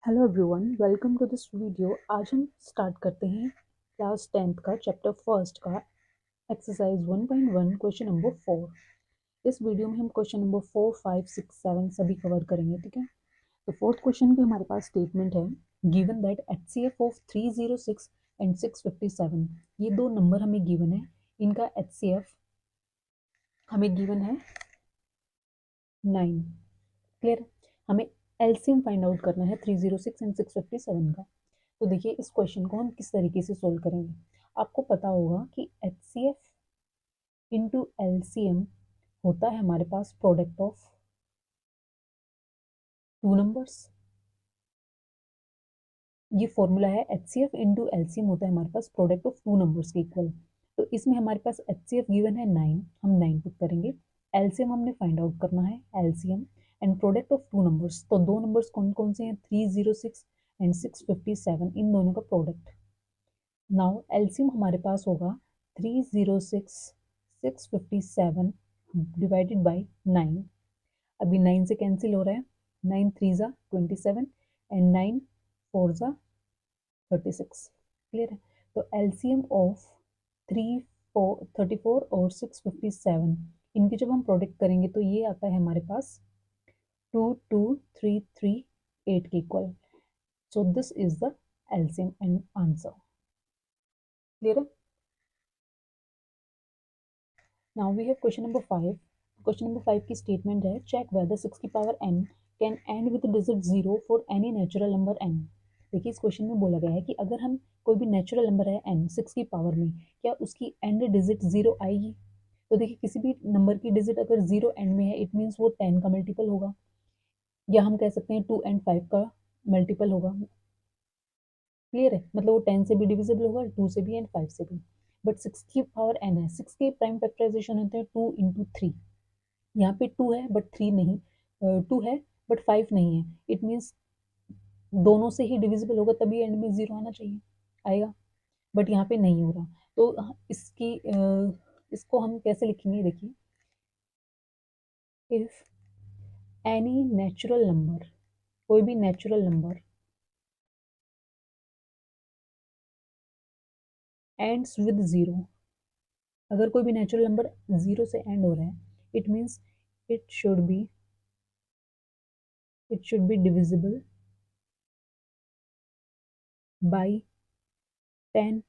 Hello everyone, welcome to this video. आज हम start करते हैं क्लास 10th का चैप्टर फर्स्ट का एक्सरसाइज 1.1 क्वेश्चन नंबर 4। इस वीडियो में हम क्वेश्चन नंबर 4, 5, 6, 7 सभी कवर करेंगे। ठीक है, तो फोर्थ क्वेश्चन के हमारे पास स्टेटमेंट है given that HCF of 306 and 657, ये दो नंबर हमें गिवन है, इनका HCF हमें गिवन है 9। क्लियर, हमें एलसीएम फाइंड आउट करना है 306 एंड 657 का। तो देखिए इस क्वेश्चन को हम किस तरीके से सोल्व करेंगे। आपको पता होगा कि HCF इंटू एलसीएम होता है हमारे पास प्रोडक्ट ऑफ टू नंबर्स। ये फॉर्मूला है, HCF इंटू एलसीएम होता है हमारे पास प्रोडक्ट ऑफ टू नंबर्स के इक्वल। तो इसमें हमारे पास HCF गिवन है 9, हम 9 पुट करेंगे। एलसीएम हमने फाइंड आउट करना है, LCM and product of two numbers. तो दो नंबर्स कौन कौन से हैं, 306 एंड 657, इन दोनों का प्रोडक्ट। नाउ एलसीएम हमारे पास होगा 306 657 डिवाइडेड बाई 9। अभी 9 से कैंसिल हो रहा है, 9 3 ज़ा 27 एंड 9 4 ज़ा 36। क्लियर है, तो एलसीएम ऑफ 34 और 657, इनकी जब हम प्रोडक्ट करेंगे तो ये आता है हमारे पास 2238 के equal. So this is the LCM and answer. Clear है। Now we have question number 5. Question number 5 की स्टेटमेंट है check whether 6 की power n can end with digit 0 for any natural number n। देखिए इस क्वेश्चन में बोला गया है कि अगर हम कोई भी नेचुरल नंबर है n 6 की पावर में, क्या उसकी एंड डिजिट 0 आएगी। तो देखिए किसी भी नंबर की डिजिट अगर 0 एंड में है, इट मीन्स वो 10 का मल्टीपल होगा, या हम कह सकते हैं 2 एंड 5 का मल्टीपल होगा। क्लियर है, मतलब वो 10 से भी डिविजिबल होगा, 2 से भी एंड 5 से भी। बट 6 की पावर n है, 6 के प्राइम फैक्टराइजेशन होते हैं 2 इंटू 3। यहाँ पे 2 है बट 3 नहीं, 2 है बट 5 नहीं है, इट मीन्स दोनों से ही डिविजिबल होगा, तभी एंड में 0 आना चाहिए, आएगा, बट यहाँ पे नहीं हो रहा। तो इसको हम कैसे लिखेंगे, देखिए इफ एनी नेचुरल नंबर, कोई भी नेचुरल नंबर एंड्स विद 0, अगर कोई भी नेचुरल नंबर 0 से एंड हो रहा है, it means it should be divisible by 10।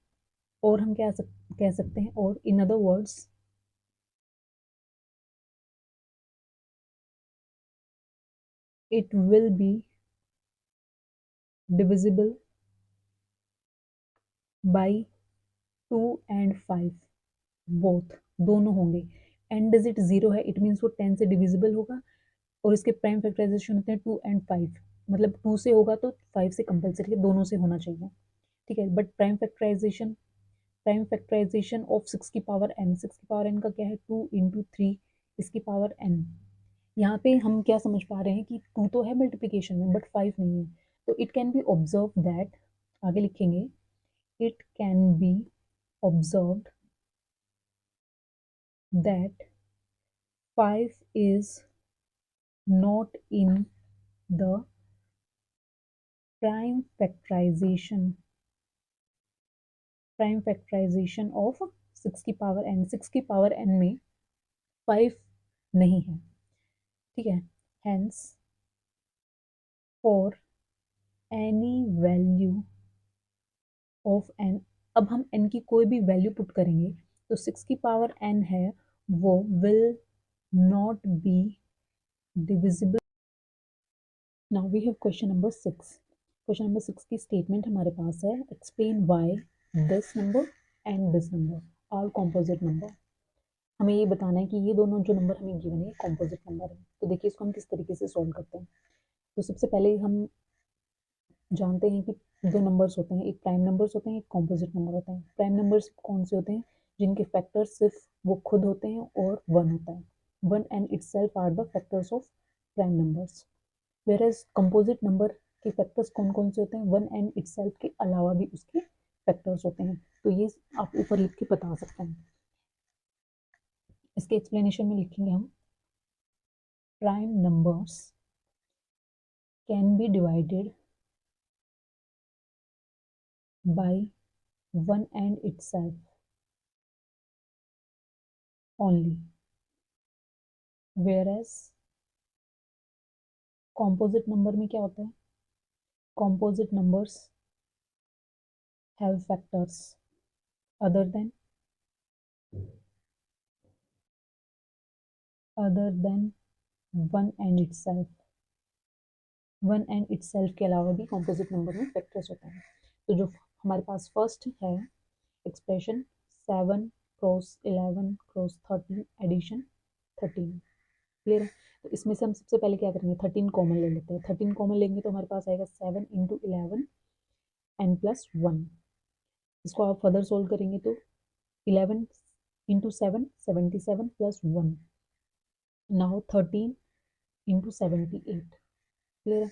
और हम कह सकते हैं, और in other words it will be divisible by 2 and 5, both, दोनों होंगे। एंड डिजिट 0 है, इट मीन्स वो 10 से डिविजिबल होगा, और इसके प्राइम फैक्टराइजेशन होते हैं 2 एंड 5, मतलब 2 से होगा तो 5 से कंपलसरी है, दोनों से होना चाहिए। ठीक है, बट प्राइम फैक्टराइजेशन ऑफ 6 की पावर n, 6 की पावर n का क्या है, 2 इंटू 3 इसकी पावर n। यहाँ पे हम क्या समझ पा रहे हैं कि 2 तो है मल्टीप्लीकेशन में बट 5 नहीं है। तो it can be observe that, आगे लिखेंगे, it can be observed that 5 is not in the prime factorization of 6 की पावर n, 6 की पावर n में 5 नहीं है। ठीक है, hence for any value of n, अब हम n की कोई भी वैल्यू पुट करेंगे तो 6 की पावर n है वो will not be divisible। Now we have question number 6। Question number 6 की स्टेटमेंट हमारे पास है, explain why this number and this number are composite number. हमें ये बताना है कि ये दोनों जो नंबर हमें गिवन है कॉम्पोजिट नंबर है। तो देखिए इसको हम किस तरीके से सॉल्व करते हैं। तो सबसे पहले हम जानते हैं कि दो नंबर्स होते हैं, एक प्राइम नंबर्स होते हैं, एक कॉम्पोजिट नंबर होते हैं। प्राइम नंबर्स कौन से होते हैं, जिनके फैक्टर्स सिर्फ वो खुद होते हैं और 1 होता है, 1 and itself are the factors of prime numbers. Whereas composite number के फैक्टर्स कौन कौन से होते हैं, 1 एंड इटसेल्फ के अलावा भी उसके फैक्टर्स होते हैं। तो ये आप ऊपर लिख के बता सकते हैं। इसके एक्सप्लेनेशन में लिखेंगे हम, prime numbers can be divided by one and itself only, whereas composite number में क्या होता है? Composite numbers have factors other than one and itself. One and itself के अलावा भी कॉम्पोजिट नंबर में फैक्टर्स होते हैं। तो जो हमारे पास फर्स्ट है expression 7 cross 11 cross 13 addition 13, clear है? तो इसमें से हम सबसे पहले क्या करेंगे, 13 कॉमन ले लेते हैं। 13 कॉमन लेंगे तो हमारे पास आएगा 7 इंटू 11 एन प्लस 1। इसको आप फर्दर सोल्व करेंगे तो 11 into 7 77 plus 1, now 13 into 78, clear है?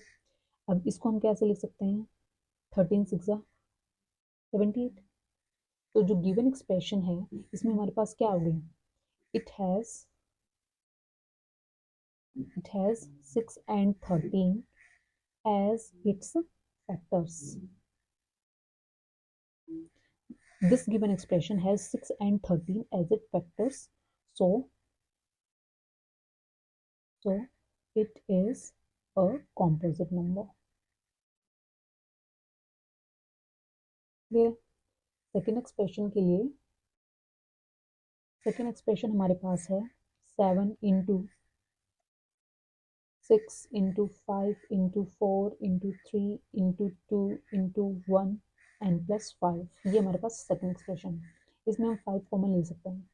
अब इसको हम कैसे लिख सकते हैं, 13 6 78। तो जो गिवन एक्सप्रेशन है इसमें हमारे पास क्या आ गया, it has 6 and 13 as its factors. This given expression has 6 and 13 as its factors, so it is a composite number. Clear? Second expression के लिए सेकेंड एक्सप्रेशन हमारे पास है 7 into 6 into 5 into 4 into 3 into 2 into 1 n plus 5। ये हमारे पास second expression है। इसमें हम 5 कॉमन ले सकते हैं,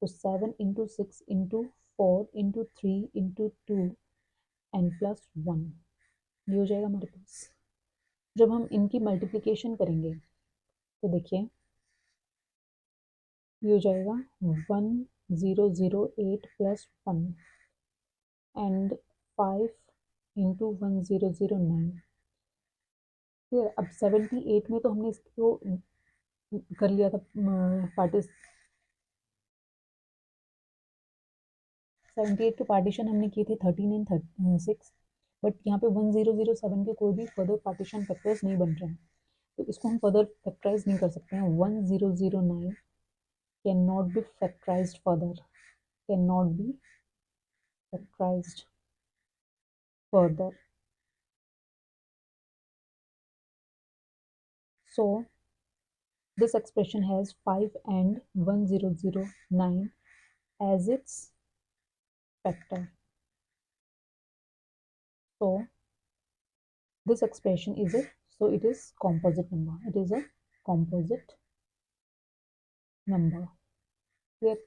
तो 7 into 6 into 4 into 3 into 2 n plus 1, ये हो जाएगा हमारे पास। जब हम इनकी मल्टीप्लिकेशन करेंगे तो देखिए ये हो जाएगा 1008 प्लस 1 एंड 5 इंटू 1009। फिर अब 78 में तो हमने इसको कर लिया था पार्टिस 78 के पार्टीशन हमने किए थे 13 एंड 6, बट यहाँ पे 1007 के कोई भी फर्दर पार्टीशन फैक्टर्स नहीं बन रहे हैं, तो इसको हम फर्दर फैक्टराइज नहीं कर सकते हैं। 1009 can not be factorised further, can not be factorised further, so this expression has 5 and 1009 as its factor, so this expression is it is composite number, it is a composite number। Clear?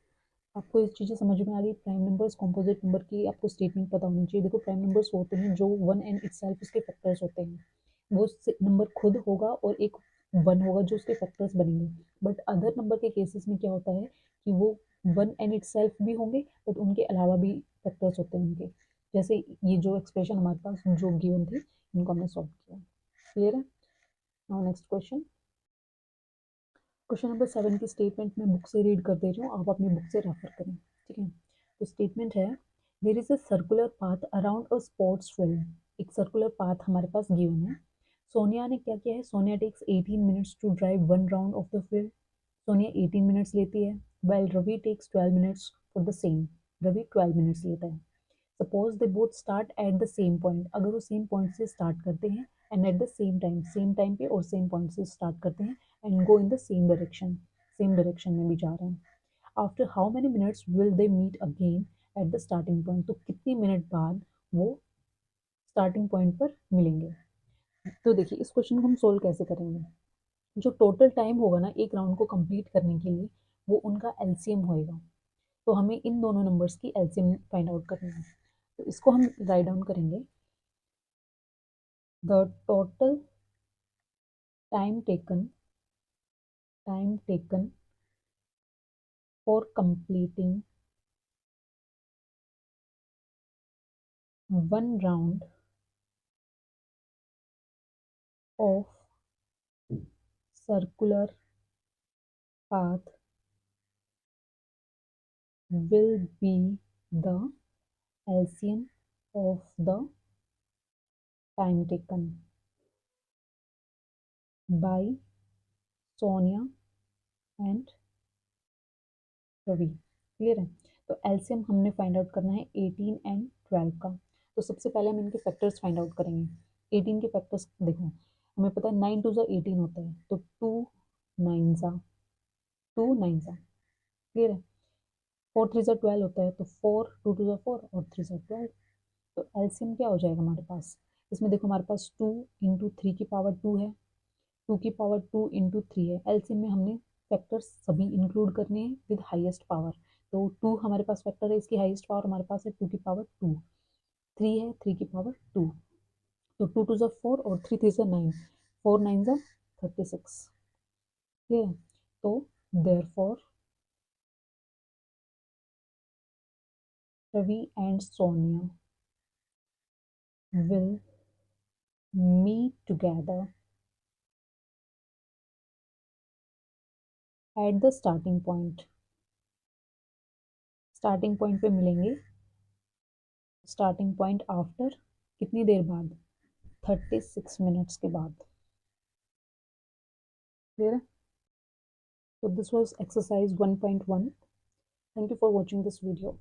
आपको इस चीज़ें समझ में आ रही, prime numbers composite number की आपको statement पता होनी चाहिए। देखो प्राइम नंबर्स होते हैं जो वन एंड इटसेल्फ उसके फैक्टर्स होते हैं, वो नंबर खुद होगा और एक वन होगा जो उसके फैक्टर्स बनेंगे। बट अदर नंबर के केसेस में क्या होता है कि वो वन एंड इटसेल्फ भी होंगे बट उनके अलावा भी फैक्टर्स होते हैं उनके, जैसे ये जो एक्सप्रेशन हमारे पास जो गिवन थी इनको हमने सॉल्व किया। क्लियर है? Now next question, question number 7 की स्टेटमेंट मैं बुक से रीड कर दे रही हूँ, आप अपनी बुक से रेफर करें, ठीक है? तो स्टेटमेंट है there is a circular path around a sports field. एक सर्कुलर पाथ हमारे पास गिवन है। सोनिया ने क्या किया है, Sonia takes 18 minutes to drive one round of the field. Sonia 18 minutes लेती है, well Ravi takes 12 minutes for the same. Ravi 12 minutes लेता है। Suppose they both start at the same point, अगर वो सेम पॉइंट से स्टार्ट करते हैं and at the same time पे और सेम पॉइंट से स्टार्ट करते हैं and go in the same direction, same direction में भी जा रहे हैं। After how many minutes will they meet again at the starting point, तो कितनी मिनट बाद वो स्टार्टिंग पॉइंट पर मिलेंगे। तो देखिए इस क्वेश्चन को हम सोल्व कैसे करेंगे, जो टोटल टाइम होगा ना एक राउंड को कंप्लीट करने के लिए वो उनका एलसीएम होएगा, तो हमें इन दोनों नंबर्स की एलसीएम फाइंड आउट करनी है। तो इसको हम राइट डाउन करेंगे, the total time taken for completing one round of circular path will be the LCM of the time taken by Sonia and Ravi. Clear है? तो एलसीएम हमने फाइंड आउट करना है 18 एंड 12 का। तो सबसे पहले हम इनके फैक्टर्स फाइंड आउट करेंगे। 18 के फैक्टर्स देखो, हमें पता है 9 टू ज़ा 18 होता है, तो 2 9 ज़ा 2 9 ज़ा। क्लियर है? 4 3 ज़ा 12 होता है, तो 4 2 2 ज़ा 4 और 3 ज़ा 12। तो एलसीएम क्या हो जाएगा हमारे पास? इसमें देखो हमारे पास 2 इंटू 3 की पावर 2 है, 2 की पावर 2 इंटू 3 है। एलसीएम में हमने फैक्टर्स सभी इंक्लूड करने हैं विद हाईएस्ट पावर। तो 2 हमारे पास फैक्टर है, इसकी हाईएस्ट पावर हमारे पास है 2 की पावर 2, 3 है 3 की पावर 2, तो 2 टू ज़ा 4 और 3 3 ज़ा 9, 4 9 ज़ा 36। ठीक है? तो therefore Ravi and Sonia will meet together at the starting point। Starting point पे मिलेंगे। स्टार्टिंग पॉइंट आफ्टर कितनी देर बाद? 36 मिनट्स के बाद। क्लियर है? So this was exercise 1.1. Thank you for watching this video.